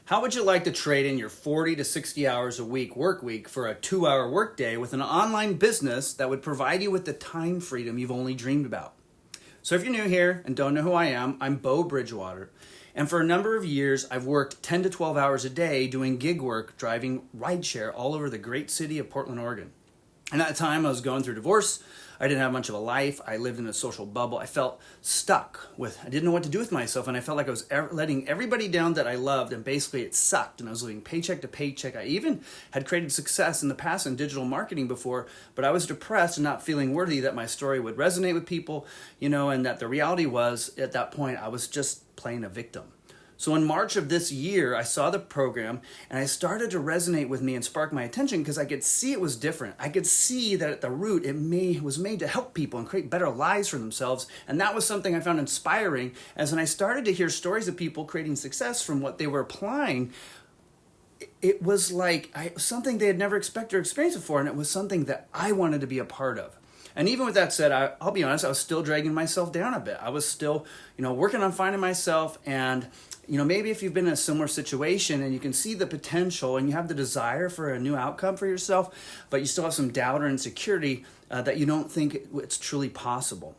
How would you like to trade in your 40 to 60 hours a week work week for a 2-hour workday with an online business that would provide you with the time freedom you've only dreamed about? So if you're new here and don't know who I am, I'm Bo Bridgewater. And for a number of years, I've worked 10 to 12 hours a day doing gig work, driving rideshare all over the great city of Portland, Oregon. And at the time, I was going through divorce. I didn't have much of a life. I lived in a social bubble. I felt stuck I didn't know what to do with myself. And I felt like I was letting everybody down that I loved. And basically it sucked. And I was living paycheck to paycheck. I even had created success in the past in digital marketing before, but I was depressed and not feeling worthy that my story would resonate with people, and that the reality was at that point, I was just playing a victim. So in March of this year, I saw the program and I started to resonate with me and spark my attention because I could see it was different. I could see that at the root, it was made to help people and create better lives for themselves. And that was something I found inspiring as when I started to hear stories of people creating success from what they were applying. It was like something they had never expected or experienced before, and it was something that I wanted to be a part of. And even with that said, I'll be honest, I was still dragging myself down a bit. I was still, working on finding myself. And, maybe if you've been in a similar situation and you can see the potential and you have the desire for a new outcome for yourself, but you still have some doubt or insecurity that you don't think it's truly possible.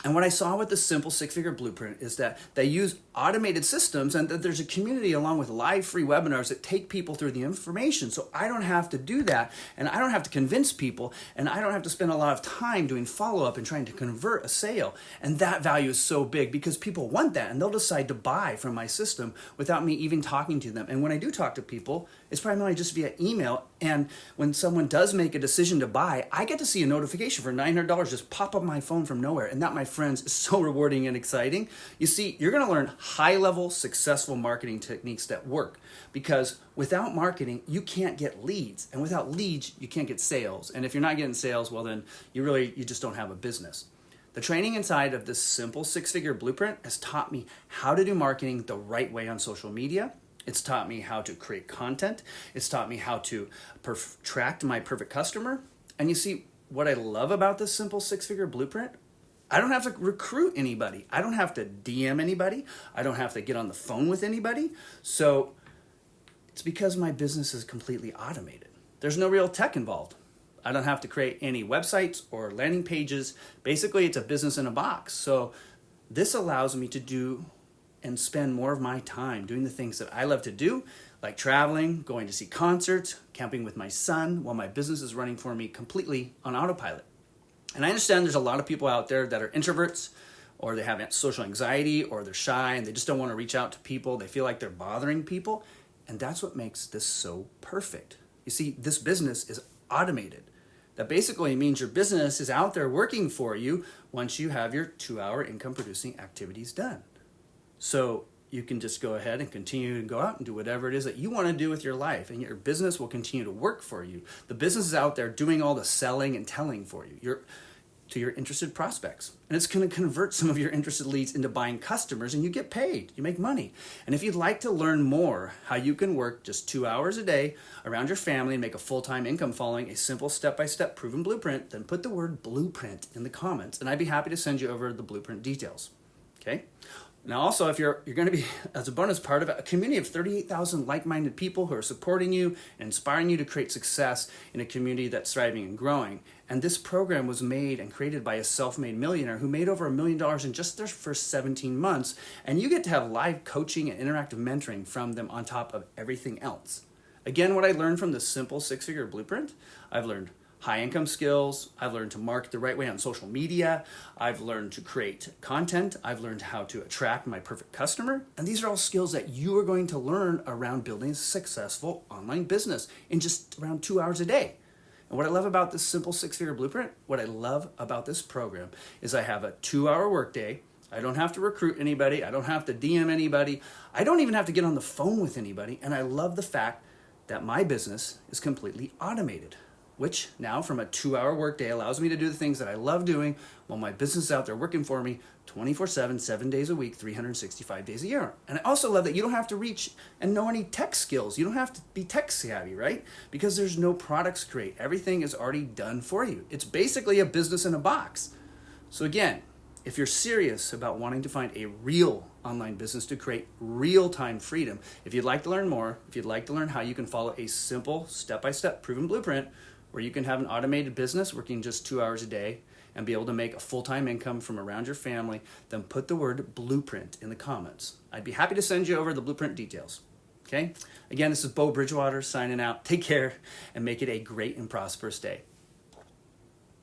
And what I saw with the simple six-figure blueprint is that they use automated systems and that there's a community along with live free webinars that take people through the information. So I don't have to do that, and I don't have to convince people, and I don't have to spend a lot of time doing follow-up and trying to convert a sale. And that value is so big because people want that, and they'll decide to buy from my system without me even talking to them. And when I do talk to people, it's primarily just via email. And when someone does make a decision to buy, I get to see a notification for $900 just pop up my phone from nowhere. And that, my friends, is so rewarding and exciting. You see, you're going to learn high-level, successful marketing techniques that work, because without marketing, you can't get leads. And without leads, you can't get sales. And if you're not getting sales, well, then you just don't have a business. The training inside of this simple six-figure blueprint has taught me how to do marketing the right way on social media. It's taught me how to create content. It's taught me how to attract my perfect customer. And you see, what I love about this simple six-figure blueprint, I don't have to recruit anybody. I don't have to DM anybody. I don't have to get on the phone with anybody. So it's because my business is completely automated. There's no real tech involved. I don't have to create any websites or landing pages. Basically, it's a business in a box. So this allows me to do and spend more of my time doing the things that I love to do, like traveling, going to see concerts, camping with my son, while my business is running for me completely on autopilot. And I understand there's a lot of people out there that are introverts, or they have social anxiety, or they're shy and they just don't want to reach out to people. They feel like they're bothering people. And that's what makes this so perfect. You see, this business is automated. That basically means your business is out there working for you once you have your 2-hour income producing activities done. So you can just go ahead and continue to go out and do whatever it is that you want to do with your life, and your business will continue to work for you. The business is out there doing all the selling and telling for you to your interested prospects. And it's going to convert some of your interested leads into buying customers, and you get paid. You make money. And if you'd like to learn more how you can work just 2 hours a day around your family and make a full-time income following a simple step-by-step proven blueprint, then put the word blueprint in the comments, and I'd be happy to send you over the blueprint details. Okay? Now, also, if you're going to be, as a bonus part of it, a community of 38,000 like-minded people who are supporting you and inspiring you to create success in a community that's thriving and growing. And this program was made and created by a self-made millionaire who made over $1 million in just their first 17 months. And you get to have live coaching and interactive mentoring from them on top of everything else. Again, what I learned from this simple six-figure blueprint, I've learned high income skills. I've learned to market the right way on social media. I've learned to create content. I've learned how to attract my perfect customer. And these are all skills that you are going to learn around building a successful online business in just around 2 hours a day. And what I love about this simple six-figure blueprint, what I love about this program is I have a 2-hour workday. I don't have to recruit anybody. I don't have to DM anybody. I don't even have to get on the phone with anybody. And I love the fact that my business is completely automated, which now from a 2-hour workday allows me to do the things that I love doing while my business is out there working for me 24/7, 7 days a week, 365 days a year. And I also love that you don't have to reach and know any tech skills. You don't have to be tech savvy, right? Because there's no products to create. Everything is already done for you. It's basically a business in a box. So again, If you're serious about wanting to find a real online business to create real-time freedom, if you'd like to learn more, if you'd like to learn how you can follow a simple step-by-step proven blueprint where you can have an automated business working just 2 hours a day and be able to make a full-time income from around your family, then put the word blueprint in the comments. I'd be happy to send you over the blueprint details. Okay? Again, this is Bo Bridgewater signing out. Take care and make it a great and prosperous day.